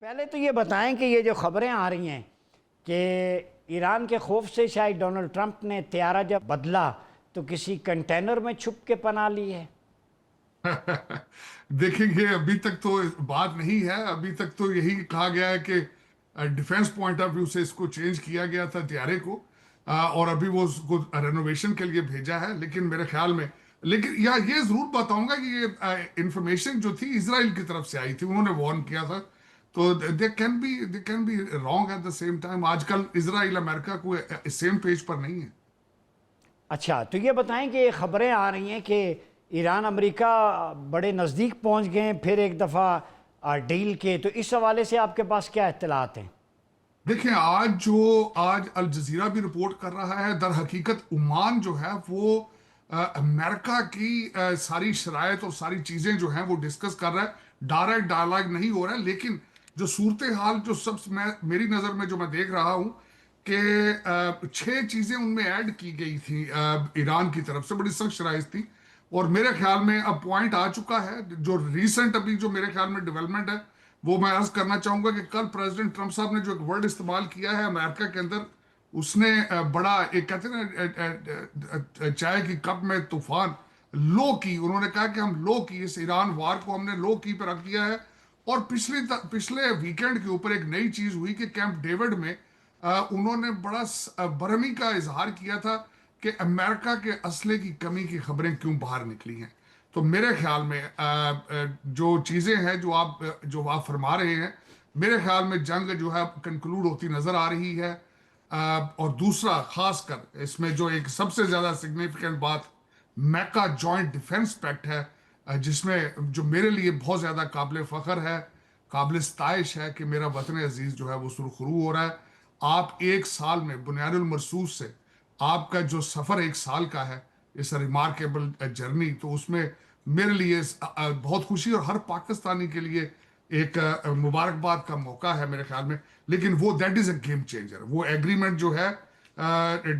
پہلے تو یہ بتائیں کہ یہ جو خبریں آ رہی ہیں کہ ایران کے خوف سے شاید ڈونلڈ ٹرمپ نے طیارہ جب بدلا تو کسی کنٹینر میں چھپ کے پناہ لی ہے۔ دیکھیں گے، ابھی تک تو بات نہیں ہے۔ ابھی تک تو یہی کہا گیا ہے کہ ڈیفنس پوائنٹ آف ویو سے اس کو چینج کیا گیا تھا طیارے کو، اور ابھی وہ اس کو رینوویشن کے لیے بھیجا ہے۔ لیکن میرے خیال میں، لیکن یہ ضرور بتاؤں گا کہ یہ انفارمیشن جو تھی اسرائیل کی طرف سے آئی تھی، انہوں نے وارن کیا تھا۔ تو they can be wrong at the same time. آج کل اسرائیل امریکہ کو سیم پیج پر نہیں ہے۔ اچھا، تو یہ بتائیں کہ یہ خبریں آ رہی ہیں کہ ایران امریکہ بڑے نزدیک پہنچ گئے ہیں پھر ایک دفعہ ڈیل کے، تو اس حوالے سے آپ کے پاس کیا اطلاعات ہیں؟ دیکھیں، آج الجزیرہ بھی رپورٹ کر رہا ہے، در حقیقت عمان جو ہے وہ امریکہ کی ساری شرائط اور ساری چیزیں جو ہیں وہ ڈسکس کر رہا ہے۔ ڈائریکٹ ڈائلاگ نہیں ہو رہا ہے، لیکن جو صورتحال جو میری نظر میں جو میں دیکھ رہا ہوں کہ 6 چیزیں ان میں ایڈ کی گئی تھیں ایران کی طرف سے، بڑی سخت شرائط تھی۔ اور میرے خیال میں اب پوائنٹ آ چکا ہے، جو ریسنٹ ابھی جو میرے خیال میں ڈیولپمنٹ ہے وہ میں عرض کرنا چاہوں گا کہ کل پریزیڈنٹ ٹرمپ صاحب نے جو ایک ورڈ استعمال کیا ہے امریکہ کے اندر، اس نے بڑا ایک کہتے ہیں نا چائے کی کپ میں طوفان لو کی۔ انہوں نے کہا کہ ہم لو کی، اس ایران وار کو ہم نے لو کی پہ رکھ دیا ہے۔ اور پچھلے ویکینڈ کے اوپر ایک نئی چیز ہوئی کہ کیمپ ڈیوڈ میں انہوں نے بڑا برہمی کا اظہار کیا تھا کہ امریکہ کے اسلحے کی کمی کی خبریں کیوں باہر نکلی ہیں۔ تو میرے خیال میں جو چیزیں ہیں جو آپ فرما رہے ہیں، میرے خیال میں جنگ جو ہے کنکلوڈ ہوتی نظر آ رہی ہے۔ اور دوسرا خاص کر اس میں جو ایک سب سے زیادہ سگنیفیکنٹ بات میکا جوائنٹ ڈیفنس پیکٹ ہے، جس میں جو میرے لیے بہت زیادہ قابل فخر ہے، قابل ستائش ہے کہ میرا وطن عزیز جو ہے وہ سرخرو ہو رہا ہے۔ آپ ایک سال میں بنیاد المرصوص سے آپ کا جو سفر ایک سال کا ہے، اس ریمارکیبل جرنی، تو اس میں میرے لیے بہت خوشی اور ہر پاکستانی کے لیے ایک مبارکباد کا موقع ہے میرے خیال میں۔ لیکن وہ that is a game changer, وہ ایگریمنٹ جو ہے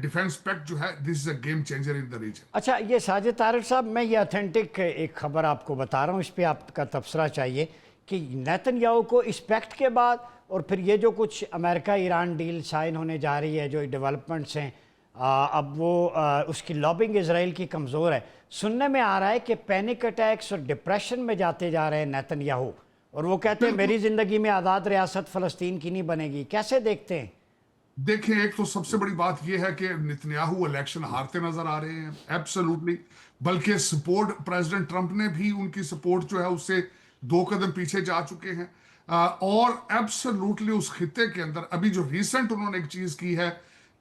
ڈیفنس پیکٹ جو ہے، this is a game changer in the region. اچھا، یہ ساجد طارق صاحب، میں یہ اتھینٹک ایک خبر آپ کو بتا رہا ہوں، اس پہ آپ کا تبصرہ چاہیے کہ نیتن یاہو کو اس پیکٹ کے بعد اور پھر یہ جو کچھ امریکہ ایران ڈیل سائن ہونے جا رہی ہے، جو ڈیولپمنٹس ہیں، اب وہ اس کی لابنگ اسرائیل کی کمزور ہے۔ سننے میں آ رہا ہے کہ پینک اٹیکس اور ڈپریشن میں جاتے جا رہے ہیں نیتن یاہو، اور وہ کہتے ہیں بالکل، میری زندگی میں آزاد ریاست فلسطین کی نہیں بنے گی۔ کیسے دیکھتے ہیں؟ دیکھیں، ایک تو سب سے بڑی بات یہ ہے کہ نتنیاہو الیکشن ہارتے نظر آ رہے ہیں ایبسولوٹلی، بلکہ سپورٹ پریزیڈنٹ ٹرمپ نے بھی ان کی سپورٹ جو ہے اس سے 2 قدم پیچھے جا چکے ہیں۔ اور ایبسولوٹلی اس خطے کے اندر ابھی جو ریسنٹ انہوں نے ایک چیز کی ہے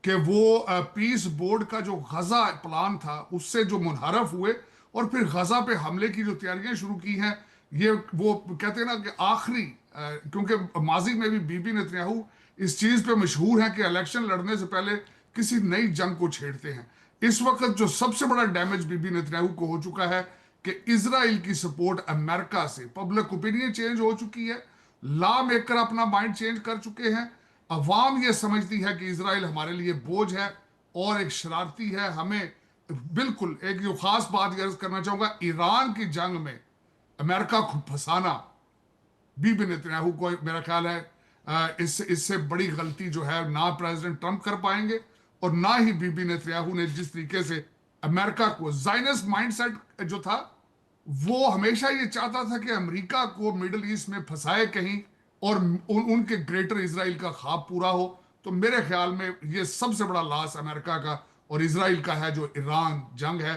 کہ وہ پیس بورڈ کا جو غزہ پلان تھا اس سے جو منحرف ہوئے اور پھر غزہ پہ حملے کی جو تیاریاں شروع کی ہیں۔ یہ وہ کہتے ہیں نا کہ آخری، کیونکہ ماضی میں بھی بی بی نتنیاہو اس چیز پہ مشہور ہے کہ الیکشن لڑنے سے پہلے کسی نئی جنگ کو چھیڑتے ہیں۔ اس وقت جو سب سے بڑا ڈیمیج بی بی نتنیاہو کو ہو چکا ہے کہ اسرائیل کی سپورٹ امریکہ سے، پبلک اوپینین چینج ہو چکی ہے، لا میکر اپنا مائنڈ چینج کر چکے ہیں۔ عوام یہ سمجھتی ہے کہ اسرائیل ہمارے لیے بوجھ ہے اور ایک شرارتی ہے۔ ہمیں بالکل ایک جو خاص بات یہ عرض کرنا چاہوں گا، ایران کی جنگ میں امریکہ کو پھنسانا بی بی نتنیاہو کو میرا خیال ہے اس سے بڑی غلطی جو ہے نہ پریزیڈنٹ ٹرمپ کر پائیں گے، اور نہ ہی بی بی نتنیاہو نے جس طریقے سے امریکہ کو زائنسٹ مائنڈ سیٹ جو تھا، وہ ہمیشہ یہ چاہتا تھا کہ امریکہ کو مڈل ایسٹ میں پھنسائے کہیں اور ان کے گریٹر اسرائیل کا خواب پورا ہو۔ تو میرے خیال میں یہ سب سے بڑا لاس امریکہ کا اور اسرائیل کا ہے، جو ایران جنگ ہے،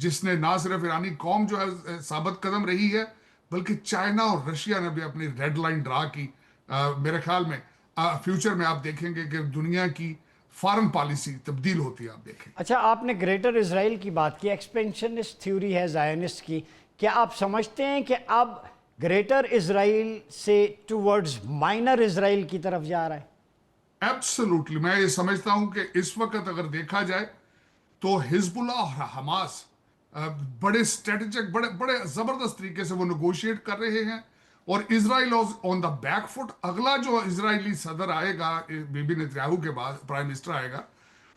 جس نے نہ صرف ایرانی قوم جو ہے ثابت قدم رہی ہے، بلکہ چائنا اور رشیا نے بھی اپنی ریڈ لائن ڈرا کی۔ میرے خیال میں فیوچر میں آپ دیکھیں گے کہ دنیا کی فارن پالیسی تبدیل ہوتی ہے، آپ دیکھیں۔ اچھا، آپ نے گریٹر اسرائیل کی بات کی، ایکسپینشنسٹ تھیوری ہے زائنسٹ کی، کیا آپ سمجھتے ہیں کہ اب گریٹر اسرائیل سے ٹورڈز مائنر اسرائیل کی طرف جا رہا ہے؟ ایبسولوٹلی، میں یہ سمجھتا ہوں کہ اس وقت اگر دیکھا جائے تو حزب اللہ اور حماس بڑے اسٹریٹجک، بڑے بڑے زبردست طریقے سے وہ نیگوشیٹ کر رہے ہیں، اور اسرائیل آن دا بیک فٹ۔ اگلا جو اسرائیلی صدر آئے گا بی بی نتنیاہو کے بعد، پرائم منسٹر آئے گا،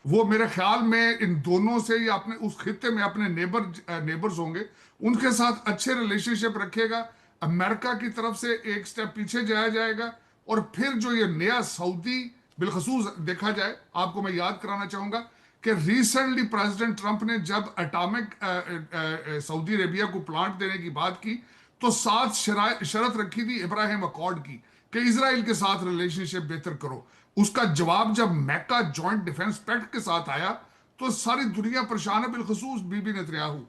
وہ میرے خیال میں ان دونوں سے یا اپنے اس خطے میں اپنے نیبرز ہوں گے، ان کے ساتھ اچھے ریلیشن شپ رکھے گا۔ امریکہ کی طرف سے ایک سٹیپ پیچھے جایا جائے گا، اور پھر جو یہ نیا سعودی بالخصوص دیکھا جائے، آپ کو میں یاد کرانا چاہوں گا کہ ریسنٹلی پریزیڈنٹ ٹرمپ نے جب اٹامک سعودی عربیہ کو پلانٹ دینے کی بات کی تو ساتھ شرط رکھی تھی ابراہیم اکارڈ کی کہ اسرائیل کے ساتھ ریلیشن شپ بہتر کرو. اس کا جواب جب میکا جوائنٹ ڈیفنس پیکٹ کے ساتھ آیا تو ساری دنیا پریشان ہے، بالخصوص بی بی نتنیاہو.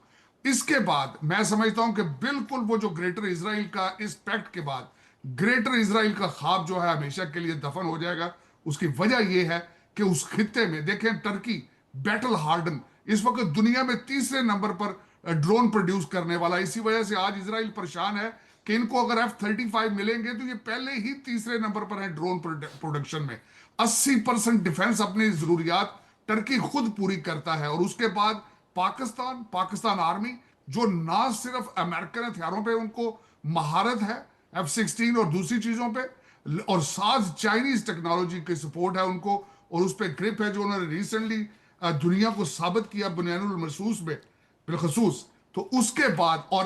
اس کے بعد میں سمجھتا ہوں کہ بالکل وہ جو گریٹر اسرائیل کا اس پیکٹ کے بعد گریٹر اسرائیل کا خواب جو ہے ہمیشہ کے لیے دفن ہو جائے گا. اس کی وجہ یہ ہے کہ اس خطے میں دیکھیں ٹرکی بیٹل ہارڈن اس وقت دنیا میں تیسرے نمبر پر ڈرون پروڈیوس کرنے والا. اسی وجہ سے آج اسرائیل پریشان ہے کہ ان کو اگر F-35 ملیں گے تو یہ پہلے ہی تیسرے نمبر پر ہیں ڈرون پروڈکشن میں. 80% ڈیفنس اپنی ضروریات ٹرکی خود پوری کرتا ہے. اور اس کے بعد پاکستان آرمی جو نہ صرف امریکن ہتھیاروں پہ ان کو مہارت ہے F-16 اور دوسری چیزوں پہ، اور ساتھ چائنیز ٹیکنالوجی کی سپورٹ ہے ان کو، اور اس پہ گرپ ہے جو انہوں نے ریسنٹلی دنیا کو ثابت کیا بنیان المرصوص میں بالخصوص. تو اس کے بعد اور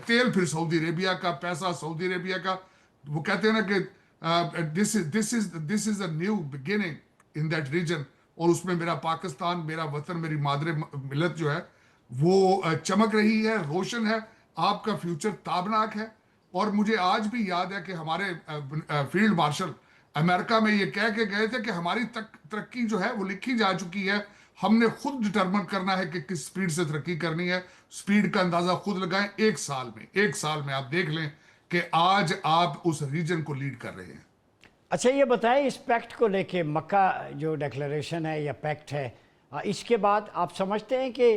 تیل پھر سعودی عربیہ کا، پیسہ سعودی عربیہ کا. وہ کہتے ہیں نا کہ this is a new beginning in that region. اور اس میں میرا پاکستان، میرا وطن، میری مادر ملت جو ہے وہ چمک رہی ہے، روشن ہے. آپ کا فیوچر تابناک ہے. اور مجھے آج بھی یاد ہے کہ ہمارے فیلڈ مارشل امریکہ میں یہ کہہ کے گئے تھے کہ ہماری ترقی جو ہے وہ لکھی جا چکی ہے، ہم نے خود ڈٹرمن کرنا ہے کہ کس سپیڈ سے ترقی کرنی ہے. سپیڈ کا اندازہ خود لگائیں. ایک سال میں آپ دیکھ لیں کہ آج آپ اس ریجن کو لیڈ کر رہے ہیں. اچھا یہ بتائیں اس پیکٹ کو لے کے، مکہ جو ڈکلیریشن ہے یا پیکٹ ہے، اس کے بعد آپ سمجھتے ہیں کہ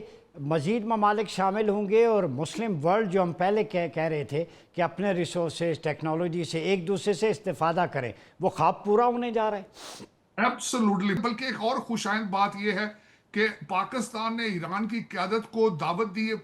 مزید ممالک شامل ہوں گے اور مسلم ورلڈ جو ہم پہلے کہہ رہے تھے کہ اپنے ریسورسز ٹیکنالوجی سے ایک دوسرے سے استفادہ کریں، وہ خواب پورا ہونے جا رہا ہے؟ ایبسولوٹلی. بلکہ ایک اور خوشائند بات یہ ہے کہ پاکستان نے ایران کی قیادت کو دعوت دی ہے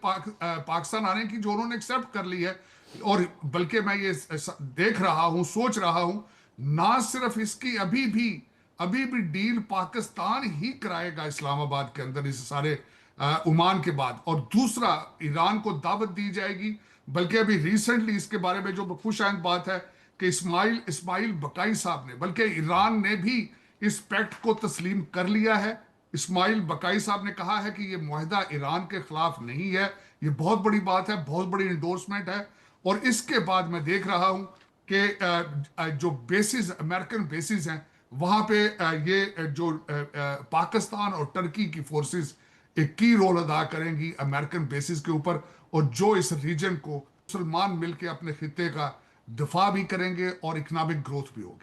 پاکستان آنے کی، جو انہوں نے ایکسیپٹ کر لی ہے. اور بلکہ میں یہ دیکھ رہا ہوں، سوچ رہا ہوں، نہ صرف اس کی ابھی بھی ڈیل پاکستان ہی کرائے گا اسلام آباد کے اندر اس سارے عمان کے بعد، اور دوسرا ایران کو دعوت دی جائے گی. بلکہ ابھی ریسنٹلی اس کے بارے میں جو خوشائند بات ہے کہ اسماعیل بقائی صاحب نے، بلکہ ایران نے بھی اس پیکٹ کو تسلیم کر لیا ہے. اسماعیل بقائی صاحب نے کہا ہے کہ یہ معاہدہ ایران کے خلاف نہیں ہے. یہ بہت بڑی بات ہے، بہت بڑی انڈورسمنٹ ہے. اور اس کے بعد میں دیکھ رہا ہوں کہ جو بیسز امریکن بیسز ہیں وہاں پہ یہ جو پاکستان اور ٹرکی کی فورسز ایک کی رول ادا کریں گی امریکن بیسز کے اوپر، اور جو اس ریجن کو مسلمان مل کے اپنے خطے کا دفاع بھی کریں گے اور اکنامک گروتھ بھی ہوگی.